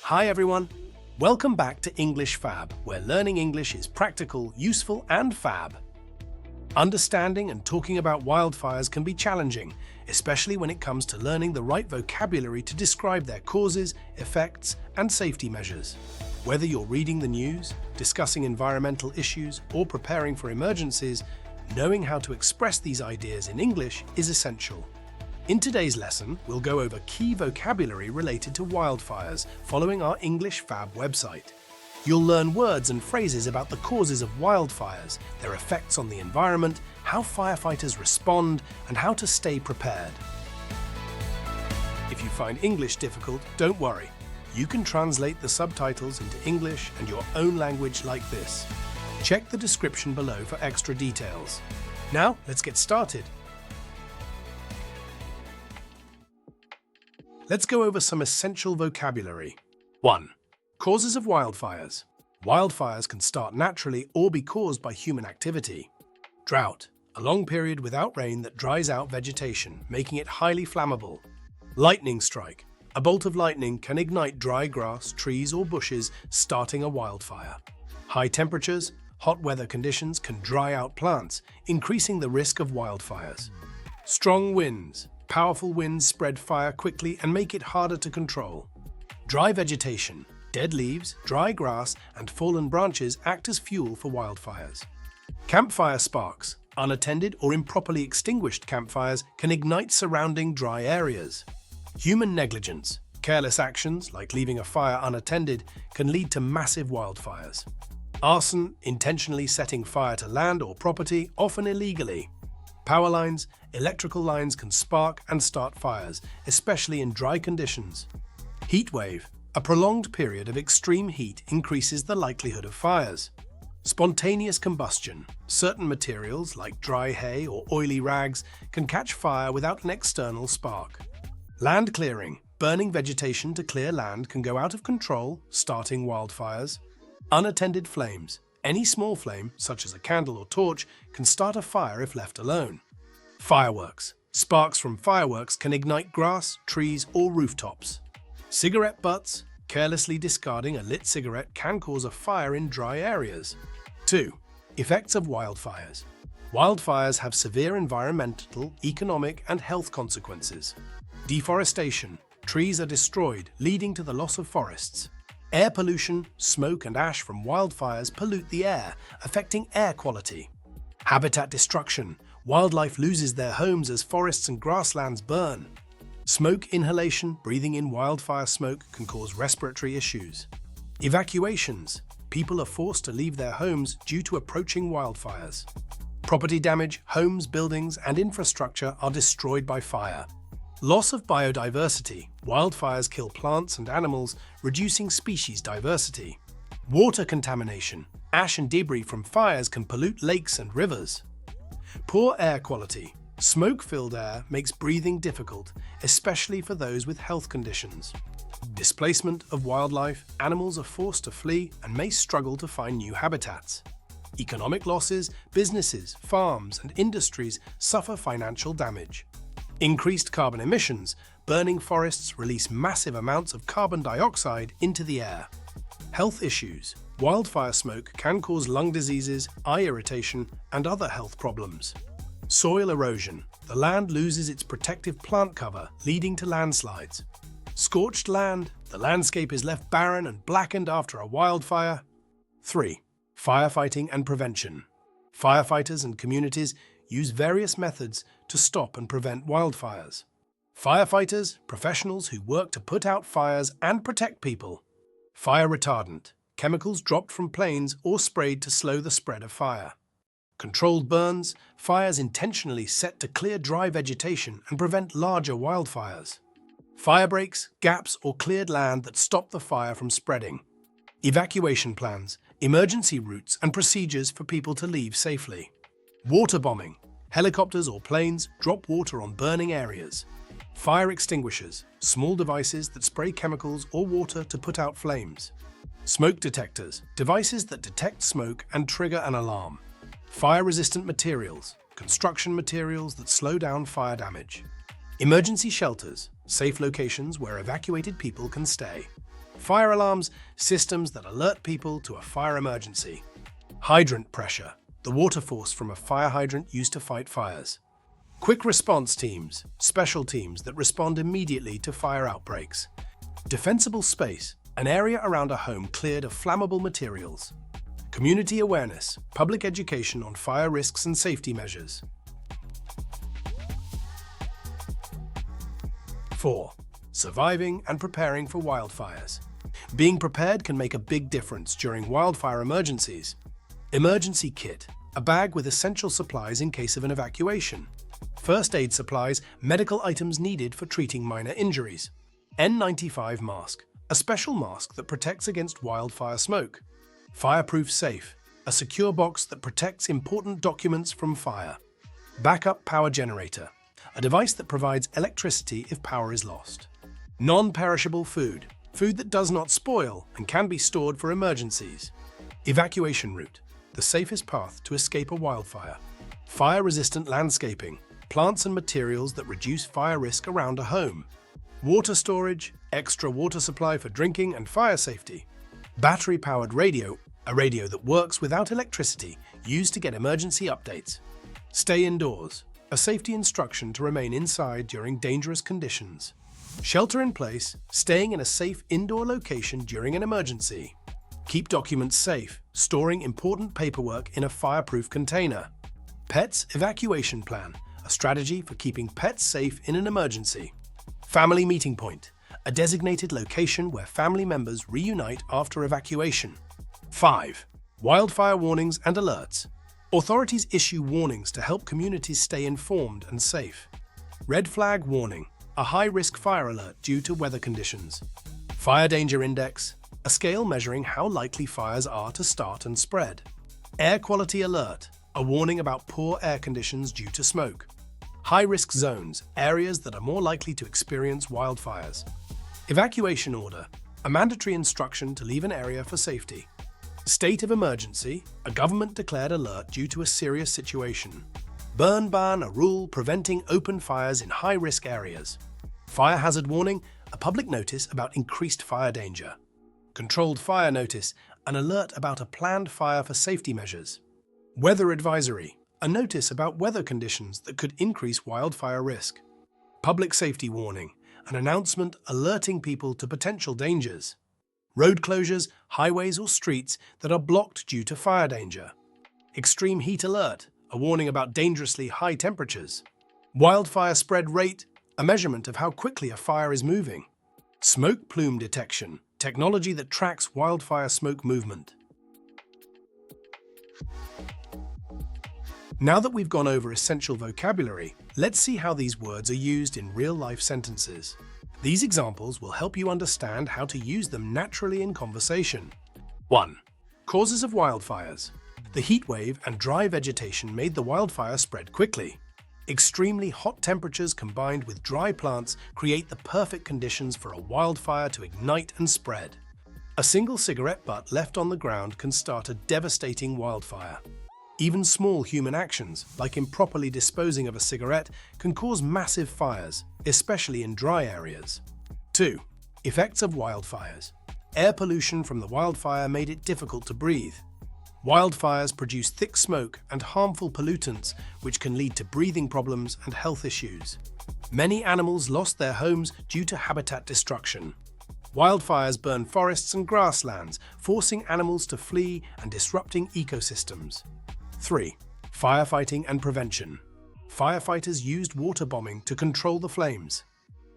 Hi everyone! Welcome back to English Fab, where learning English is practical, useful and fab. Understanding and talking about wildfires can be challenging, especially when it comes to learning the right vocabulary to describe their causes, effects and safety measures. Whether you're reading the news, discussing environmental issues or preparing for emergencies, knowing how to express these ideas in English is essential. In today's lesson, we'll go over key vocabulary related to wildfires following our English Fab website. You'll learn words and phrases about the causes of wildfires, their effects on the environment, how firefighters respond, and how to stay prepared. If you find English difficult, don't worry. You can translate the subtitles into English and your own language like this. Check the description below for extra details. Now, let's get started. Let's go over some essential vocabulary. 1. Causes of wildfires. Wildfires can start naturally or be caused by human activity. Drought, a long period without rain that dries out vegetation, making it highly flammable. Lightning strike. A bolt of lightning can ignite dry grass, trees or bushes, starting a wildfire. High temperatures, hot weather conditions can dry out plants, increasing the risk of wildfires. Strong winds. Powerful winds spread fire quickly and make it harder to control. Dry vegetation, dead leaves, dry grass, and fallen branches act as fuel for wildfires. Campfire sparks, unattended or improperly extinguished campfires can ignite surrounding dry areas. Human negligence, careless actions like leaving a fire unattended can lead to massive wildfires. Arson, intentionally setting fire to land or property, often illegally. Power lines, electrical lines can spark and start fires, especially in dry conditions. Heat wave, a prolonged period of extreme heat increases the likelihood of fires. Spontaneous combustion, certain materials like dry hay or oily rags can catch fire without an external spark. Land clearing, burning vegetation to clear land can go out of control, starting wildfires. Unattended flames. Any small flame, such as a candle or torch, can start a fire if left alone. Fireworks. Sparks from fireworks can ignite grass, trees, or rooftops. Cigarette butts. Carelessly discarding a lit cigarette can cause a fire in dry areas. 2. Effects of wildfires. Wildfires have severe environmental, economic, and health consequences. Deforestation. Trees are destroyed, leading to the loss of forests. Air pollution, smoke and ash from wildfires pollute the air, affecting air quality. Habitat destruction. Wildlife loses their homes as forests and grasslands burn. Smoke inhalation, breathing in wildfire smoke can cause respiratory issues. Evacuations. People are forced to leave their homes due to approaching wildfires. Property damage, homes, buildings, and infrastructure are destroyed by fire. Loss of biodiversity. Wildfires kill plants and animals, reducing species diversity. Water contamination. Ash and debris from fires can pollute lakes and rivers. Poor air quality. Smoke-filled air makes breathing difficult, especially for those with health conditions. Displacement of wildlife. Animals are forced to flee and may struggle to find new habitats. Economic losses. Businesses, farms, and industries suffer financial damage. Increased carbon emissions. Burning forests release massive amounts of carbon dioxide into the air. Health issues. Wildfire smoke can cause lung diseases, eye irritation, and other health problems. Soil erosion. The land loses its protective plant cover, leading to landslides. Scorched land. The landscape is left barren and blackened after a wildfire. 3. Firefighting and prevention. Firefighters and communities use various methods to stop and prevent wildfires. Firefighters, professionals who work to put out fires and protect people. Fire retardant. Chemicals dropped from planes or sprayed to slow the spread of fire. Controlled burns. Fires intentionally set to clear dry vegetation and prevent larger wildfires. Fire breaks, gaps, or cleared land that stop the fire from spreading. Evacuation plans. Emergency routes and procedures for people to leave safely. Water bombing. Helicopters or planes drop water on burning areas. Fire extinguishers. Small devices that spray chemicals or water to put out flames. Smoke detectors. Devices that detect smoke and trigger an alarm. Fire-resistant materials. Construction materials that slow down fire damage. Emergency shelters. Safe locations where evacuated people can stay. Fire alarms, systems that alert people to a fire emergency. Hydrant pressure, the water force from a fire hydrant used to fight fires. Quick response teams, special teams that respond immediately to fire outbreaks. Defensible space, an area around a home cleared of flammable materials. Community awareness, public education on fire risks and safety measures. 4. Surviving and preparing for wildfires. Being prepared can make a big difference during wildfire emergencies. Emergency kit, a bag with essential supplies in case of an evacuation. First aid supplies, medical items needed for treating minor injuries. N95 mask, a special mask that protects against wildfire smoke. Fireproof safe, a secure box that protects important documents from fire. Backup power generator, a device that provides electricity if power is lost. Non-perishable food, food that does not spoil and can be stored for emergencies. Evacuation route, the safest path to escape a wildfire. Fire-resistant landscaping, plants and materials that reduce fire risk around a home. Water storage, extra water supply for drinking and fire safety. Battery-powered radio, a radio that works without electricity, used to get emergency updates. Stay indoors, a safety instruction to remain inside during dangerous conditions. Shelter in place, staying in a safe indoor location during an emergency. Keep documents safe, storing important paperwork in a fireproof container. Pets evacuation plan, a strategy for keeping pets safe in an emergency. Family meeting point, a designated location where family members reunite after evacuation. 5. Wildfire warnings and alerts. Authorities issue warnings to help communities stay informed and safe. Red flag warning, a high-risk fire alert due to weather conditions. Fire danger index, a scale measuring how likely fires are to start and spread. Air quality alert, a warning about poor air conditions due to smoke. High-risk zones, areas that are more likely to experience wildfires. Evacuation order, a mandatory instruction to leave an area for safety. State of emergency, a government-declared alert due to a serious situation. Burn ban, a rule preventing open fires in high-risk areas. Fire hazard warning, a public notice about increased fire danger. Controlled fire notice, an alert about a planned fire for safety measures. Weather advisory, a notice about weather conditions that could increase wildfire risk. Public safety warning, an announcement alerting people to potential dangers. Road closures, highways or streets that are blocked due to fire danger. Extreme heat alert, a warning about dangerously high temperatures. Wildfire spread rate, a measurement of how quickly a fire is moving. Smoke plume detection, technology that tracks wildfire smoke movement. Now that we've gone over essential vocabulary, let's see how these words are used in real-life sentences. These examples will help you understand how to use them naturally in conversation. 1. Causes of wildfires. The heat wave and dry vegetation made the wildfire spread quickly. Extremely hot temperatures combined with dry plants create the perfect conditions for a wildfire to ignite and spread. A single cigarette butt left on the ground can start a devastating wildfire. Even small human actions, like improperly disposing of a cigarette, can cause massive fires, especially in dry areas. 2. Effects of wildfires. Air pollution from the wildfire made it difficult to breathe. Wildfires produce thick smoke and harmful pollutants, which can lead to breathing problems and health issues. Many animals lost their homes due to habitat destruction. Wildfires burn forests and grasslands, forcing animals to flee and disrupting ecosystems. 3. Firefighting and prevention. Firefighters used water bombing to control the flames.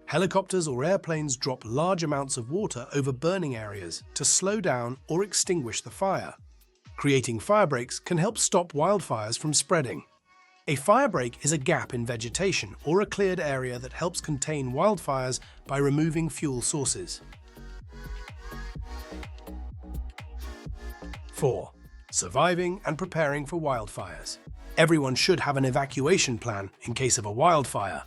Helicopters or airplanes drop large amounts of water over burning areas to slow down or extinguish the fire. Creating firebreaks can help stop wildfires from spreading. A firebreak is a gap in vegetation or a cleared area that helps contain wildfires by removing fuel sources. 4. Surviving and preparing for wildfires. Everyone should have an evacuation plan in case of a wildfire.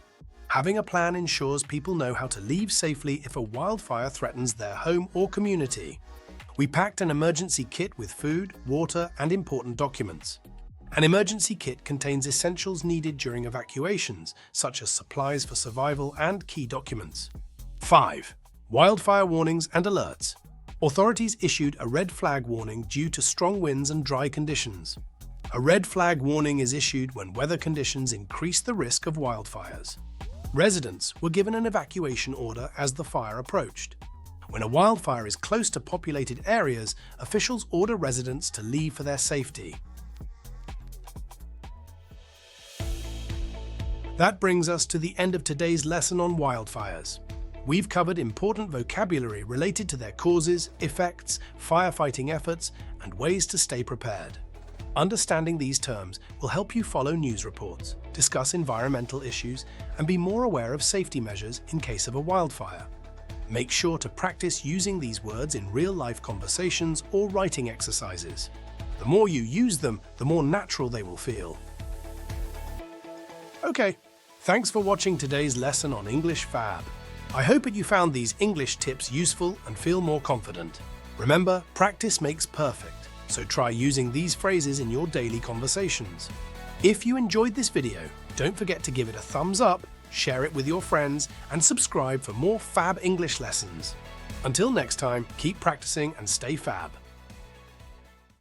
Having a plan ensures people know how to leave safely if a wildfire threatens their home or community. We packed an emergency kit with food, water, and important documents. An emergency kit contains essentials needed during evacuations, such as supplies for survival and key documents. 5. Wildfire warnings and alerts. Authorities issued a red flag warning due to strong winds and dry conditions. A red flag warning is issued when weather conditions increase the risk of wildfires. Residents were given an evacuation order as the fire approached. When a wildfire is close to populated areas, officials order residents to leave for their safety. That brings us to the end of today's lesson on wildfires. We've covered important vocabulary related to their causes, effects, firefighting efforts, and ways to stay prepared. Understanding these terms will help you follow news reports, discuss environmental issues, and be more aware of safety measures in case of a wildfire. Make sure to practice using these words in real-life conversations or writing exercises. The more you use them, the more natural they will feel. Okay, thanks for watching today's lesson on English Fab. I hope that you found these English tips useful and feel more confident. Remember, practice makes perfect, so try using these phrases in your daily conversations. If you enjoyed this video, don't forget to give it a thumbs up, share it with your friends, and subscribe for more Fab English lessons. Until next time, keep practicing and stay Fab.